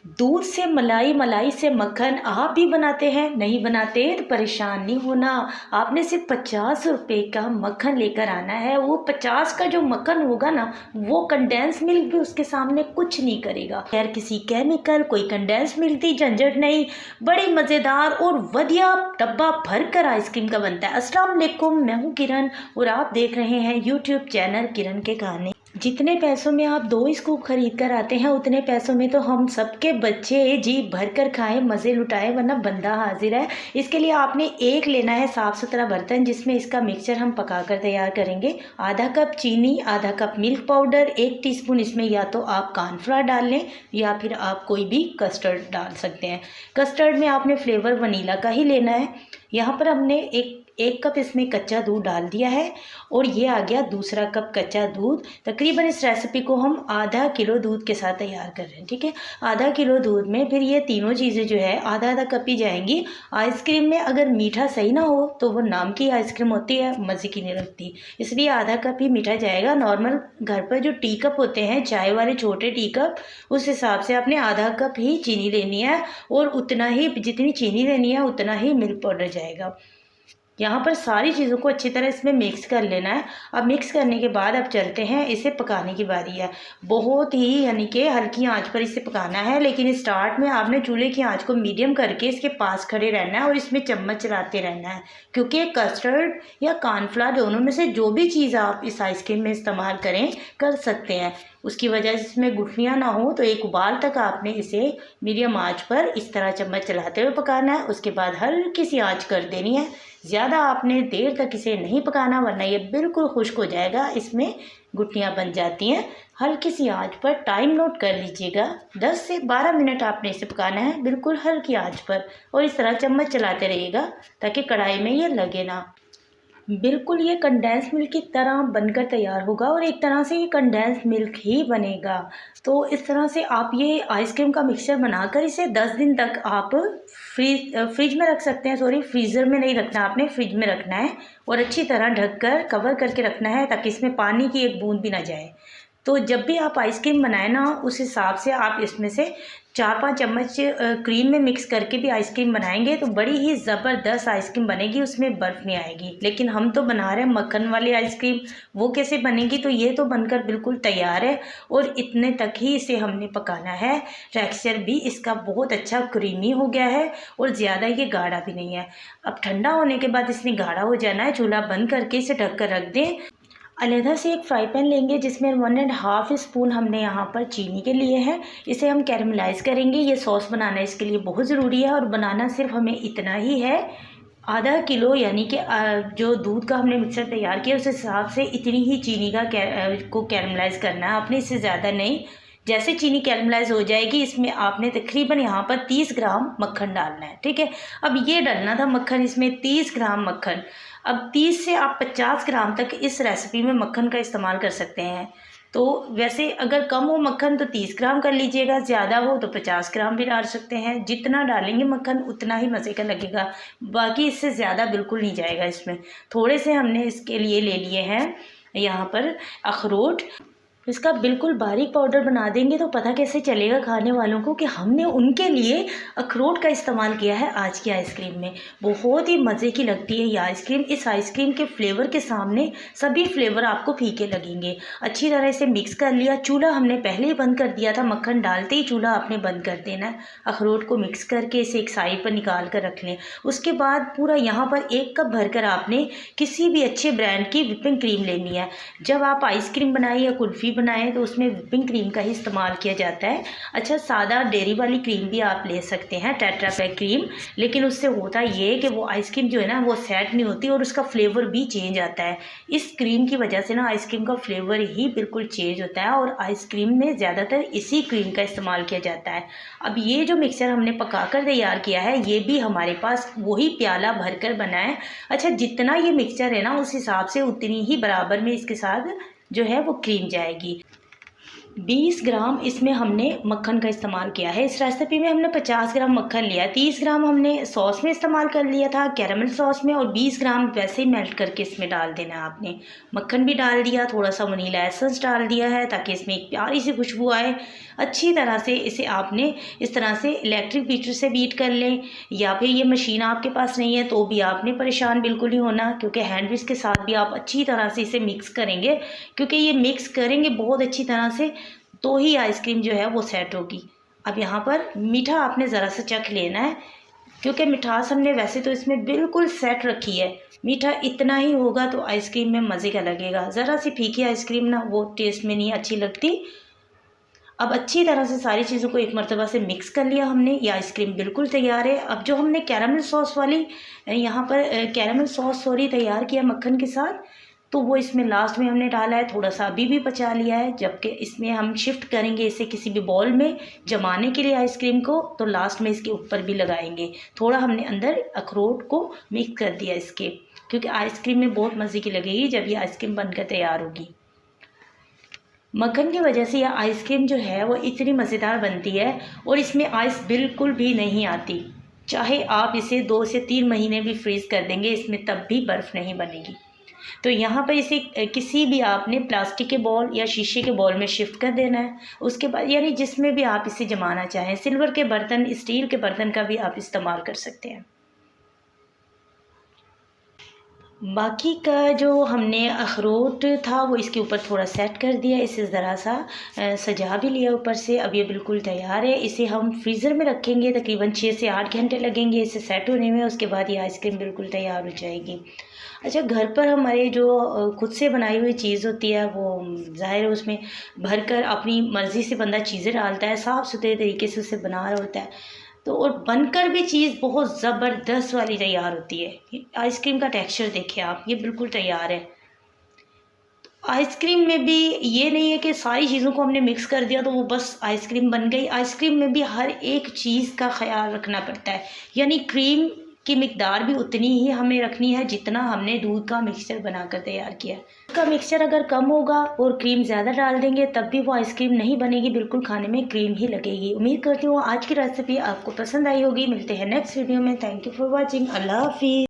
दूध से मलाई, मलाई से मक्खन आप भी बनाते हैं? नहीं बनाते तो परेशान नहीं होना। आपने सिर्फ 50 रुपये का मक्खन लेकर आना है। वो 50 का जो मक्खन होगा ना, वो कंडेंस मिल्क भी उसके सामने कुछ नहीं करेगा। खैर किसी केमिकल, कोई कंडेंस मिल्क की झंझट नहीं। बड़ी मज़ेदार और वधिया डब्बा भर कर आइसक्रीम का बनता है। अस्सलाम वालेकुम, मैं हूँ किरण और आप देख रहे हैं यूट्यूब चैनल किरण के कहानी। जितने पैसों में आप 2 स्कूप खरीद कर आते हैं, उतने पैसों में तो हम सबके बच्चे जी भर कर खाएं, मज़े लुटाएं, वरना बंदा हाजिर है। इसके लिए आपने एक लेना है साफ़ सुथरा बर्तन, जिसमें इसका मिक्सचर हम पका कर तैयार करेंगे। आधा कप चीनी, आधा कप मिल्क पाउडर, 1 टीस्पून इसमें या तो आप कॉर्नफ्लावर डाल लें या फिर आप कोई भी कस्टर्ड डाल सकते हैं। कस्टर्ड में आपने फ्लेवर वनीला का ही लेना है। यहाँ पर हमने एक कप इसमें कच्चा दूध डाल दिया है और ये आ गया दूसरा कप कच्चा दूध। तकरीबन इस रेसिपी को हम आधा किलो दूध के साथ तैयार कर रहे हैं, ठीक है। आधा किलो दूध में फिर ये तीनों चीज़ें जो है आधा आधा कप ही जाएंगी। आइसक्रीम में अगर मीठा सही ना हो तो वो नाम की आइसक्रीम होती है, मज़े की नहीं लगती, इसलिए आधा कप ही मीठा जाएगा। नॉर्मल घर पर जो टी कप होते हैं, चाय वाले छोटे टी कप, उस हिसाब से आपने आधा कप ही चीनी लेनी है और उतना ही, जितनी चीनी लेनी है उतना ही मिल्क पाउडर जाएगा। यहाँ पर सारी चीज़ों को अच्छी तरह इसमें मिक्स कर लेना है। अब मिक्स करने के बाद अब चलते हैं, इसे पकाने की बारी है। बहुत ही यानी कि हल्की आंच पर इसे पकाना है, लेकिन स्टार्ट में आपने चूल्हे की आंच को मीडियम करके इसके पास खड़े रहना है और इसमें चम्मच चलाते रहना है, क्योंकि कस्टर्ड या कॉर्नफ्लावर दोनों में से जो भी चीज़ आप इस आइसक्रीम में इस्तेमाल करें कर सकते हैं। उसकी वजह से इसमें गुठलियाँ ना हो, तो एक उबाल तक आपने इसे मीडियम आंच पर इस तरह चम्मच चलाते हुए पकाना है। उसके बाद हल्की सी आंच कर देनी है। ज़्यादा आपने देर तक इसे नहीं पकाना, वरना ये बिल्कुल खुश्क हो जाएगा, इसमें गुठलियाँ बन जाती हैं। हल्की सी आंच पर, टाइम नोट कर लीजिएगा, 10 से 12 मिनट आपने इसे पकाना है, बिल्कुल हल्की आंच पर। और इस तरह चम्मच चलाते रहिएगा ताकि कढ़ाई में ये लगे ना। बिल्कुल ये कंडेंस मिल्क की तरह बनकर तैयार होगा और एक तरह से ये कंडेंस मिल्क ही बनेगा। तो इस तरह से आप ये आइसक्रीम का मिक्सचर बनाकर इसे 10 दिन तक आप फ्रिज में रख सकते हैं। सॉरी, फ्रीज़र में नहीं रखना, आपने फ्रिज में रखना है और अच्छी तरह ढककर कवर करके रखना है ताकि इसमें पानी की एक बूंद भी ना जाए। तो जब भी आप आइसक्रीम बनाएं ना, उस हिसाब से आप इसमें से 4-5 चम्मच क्रीम में मिक्स करके भी आइसक्रीम बनाएंगे तो बड़ी ही ज़बरदस्त आइसक्रीम बनेगी, उसमें बर्फ़ नहीं आएगी। लेकिन हम तो बना रहे हैं मक्खन वाली आइसक्रीम, वो कैसे बनेगी? तो ये तो बनकर बिल्कुल तैयार है और इतने तक ही इसे हमने पकाना है। टेक्सचर भी इसका बहुत अच्छा क्रीमी हो गया है और ज़्यादा ये गाढ़ा भी नहीं है। अब ठंडा होने के बाद इसने गाढ़ा हो जाना है। चूल्हा बंद करके इसे ढक कर रख दें। अलहदा से एक फ्राई पैन लेंगे जिसमें 1.5 स्पून हमने यहाँ पर चीनी के लिए हैं। इसे हम कैरमलाइज़ करेंगे। ये सॉस बनाना इसके लिए बहुत ज़रूरी है और बनाना सिर्फ हमें इतना ही है, आधा किलो यानी कि जो दूध का हमने मिक्सर तैयार किया उस हिसाब से इतनी ही चीनी का को कैरमलाइज़ करना है आपने, इससे ज़्यादा नहीं। जैसे चीनी कैरमलाइज़ हो जाएगी, इसमें आपने तकरीबन यहाँ पर 30 ग्राम मक्खन डालना है, ठीक है। अब ये डालना था मक्खन, इसमें 30 ग्राम मक्खन। अब 30 से आप 50 ग्राम तक इस रेसिपी में मक्खन का इस्तेमाल कर सकते हैं। तो वैसे अगर कम हो मक्खन तो 30 ग्राम कर लीजिएगा, ज़्यादा हो तो 50 ग्राम भी डाल सकते हैं। जितना डालेंगे मक्खन उतना ही मज़े का लगेगा, बाकी इससे ज़्यादा बिल्कुल नहीं जाएगा इसमें। थोड़े से हमने इसके लिए ले लिए हैं यहाँ पर अखरोट। इसका बिल्कुल बारीक पाउडर बना देंगे तो पता कैसे चलेगा खाने वालों को कि हमने उनके लिए अखरोट का इस्तेमाल किया है आज की आइसक्रीम में। बहुत ही मज़े की लगती है ये आइसक्रीम। इस आइसक्रीम के फ्लेवर के सामने सभी फ्लेवर आपको फीके लगेंगे। अच्छी तरह से मिक्स कर लिया। चूल्हा हमने पहले ही बंद कर दिया था, मक्खन डालते ही चूल्हा आपने बंद कर देना है। अखरोट को मिक्स करके इसे एक साइड पर निकाल कर रख लें। उसके बाद पूरा यहाँ पर 1 कप भरकर आपने किसी भी अच्छे ब्रांड की विपिंग क्रीम लेनी है। जब आप आइसक्रीम बनाएं या कुल्फ़ी बनाएं तो उसमें विपिंग क्रीम का ही इस्तेमाल किया जाता है। अच्छा, सादा डेयरी वाली क्रीम भी आप ले सकते हैं, टेट्रा पैक क्रीम, लेकिन उससे होता ये है कि वो आइसक्रीम जो है ना वो सेट नहीं होती और उसका फ्लेवर भी चेंज आता है। इस क्रीम की वजह से ना आइसक्रीम का फ्लेवर ही बिल्कुल चेंज होता है और आइसक्रीम में ज़्यादातर इसी क्रीम का इस्तेमाल किया जाता है। अब ये जो मिक्सचर हमने पका कर तैयार किया है, ये भी हमारे पास वही प्याला भर कर बना है। अच्छा, जितना ये मिक्सचर है ना उस हिसाब से उतनी ही बराबर में इसके साथ जो है वो क्रीम जाएगी। 20 ग्राम इसमें हमने मक्खन का इस्तेमाल किया है। इस रेसिपी में हमने 50 ग्राम मक्खन लिया है। 30 ग्राम हमने सॉस में इस्तेमाल कर लिया था, कैरामल सॉस में, और 20 ग्राम वैसे ही मेल्ट करके इसमें डाल देना है आपने। मक्खन भी डाल दिया, थोड़ा सा वनीला एसेंस डाल दिया है ताकि इसमें एक प्यारी सी खुशबू आए। अच्छी तरह से इसे आपने इस तरह से इलेक्ट्रिक बीटर से बीट कर लें, या फिर ये मशीन आपके पास नहीं है तो भी आपने परेशान बिल्कुल नहीं होना, क्योंकि हैंड विस्क के साथ भी आप अच्छी तरह से इसे मिक्स करेंगे, क्योंकि ये मिक्स करेंगे बहुत अच्छी तरह से तो ही आइसक्रीम जो है वो सेट होगी। अब यहाँ पर मीठा आपने ज़रा सा चख लेना है, क्योंकि मिठास हमने वैसे तो इसमें बिल्कुल सेट रखी है, मीठा इतना ही होगा तो आइसक्रीम में मज़े का लगेगा। ज़रा सी फीकी आइसक्रीम ना वो टेस्ट में नहीं अच्छी लगती। अब अच्छी तरह से सारी चीज़ों को एक मरतबा से मिक्स कर लिया हमने, ये आइसक्रीम बिल्कुल तैयार है। अब जो हमने कैरामल सॉस वाली यहाँ पर कैरामल सॉस तैयार किया मक्खन के साथ, तो वो इसमें लास्ट में हमने डाला है, थोड़ा सा अभी भी बचा लिया है, जबकि इसमें हम शिफ्ट करेंगे इसे किसी भी बॉल में जमाने के लिए आइसक्रीम को, तो लास्ट में इसके ऊपर भी लगाएंगे। थोड़ा हमने अंदर अखरोट को मिक्स कर दिया इसके, क्योंकि आइसक्रीम में बहुत मज़े की लगेगी जब ये आइसक्रीम बनकर तैयार होगी। मक्खन की वजह से यह आइसक्रीम जो है वो इतनी मज़ेदार बनती है और इसमें आइस बिल्कुल भी नहीं आती। चाहे आप इसे 2 से 3 महीने भी फ्रीज़ कर देंगे, इसमें तब भी बर्फ़ नहीं बनेगी। तो यहाँ पर इसे किसी भी आपने प्लास्टिक के बॉल या शीशे के बॉल में शिफ्ट कर देना है। उसके बाद यानी जिसमें भी आप इसे जमाना चाहें, सिल्वर के बर्तन, स्टील के बर्तन का भी आप इस्तेमाल कर सकते हैं। बाकी का जो हमने अखरोट था वो इसके ऊपर थोड़ा सेट कर दिया, इसे ज़रा सा सजा भी लिया ऊपर से। अब ये बिल्कुल तैयार है। इसे हम फ्रीज़र में रखेंगे, तकरीबन 6 से 8 घंटे लगेंगे इसे सेट होने में। उसके बाद ये आइसक्रीम बिल्कुल तैयार हो जाएगी। अच्छा, घर पर हमारे जो खुद से बनाई हुई चीज़ होती है वो ज़ाहिर है उसमें भरकर अपनी मर्ज़ी से बंदा चीज़ें डालता है, साफ़ सुथरे तरीके से उसे बना रहा होता है, तो और बनकर भी चीज़ बहुत ज़बरदस्त वाली तैयार होती है। आइसक्रीम का टेक्सचर देखिए आप, ये बिल्कुल तैयार है। आइसक्रीम में भी ये नहीं है कि सारी चीज़ों को हमने मिक्स कर दिया तो वो बस आइसक्रीम बन गई। आइसक्रीम में भी हर एक चीज़ का ख्याल रखना पड़ता है, यानी क्रीम की मिकदार भी उतनी ही हमें रखनी है जितना हमने दूध का मिक्सचर बनाकर तैयार किया है। दूध का मिक्सचर अगर कम होगा और क्रीम ज़्यादा डाल देंगे तब भी वो आइसक्रीम नहीं बनेगी, बिल्कुल खाने में क्रीम ही लगेगी। उम्मीद करती हूँ आज की रेसिपी आपको पसंद आई होगी। मिलते हैं नेक्स्ट वीडियो में। Thank you for watching. अल्लाह हाफिज़।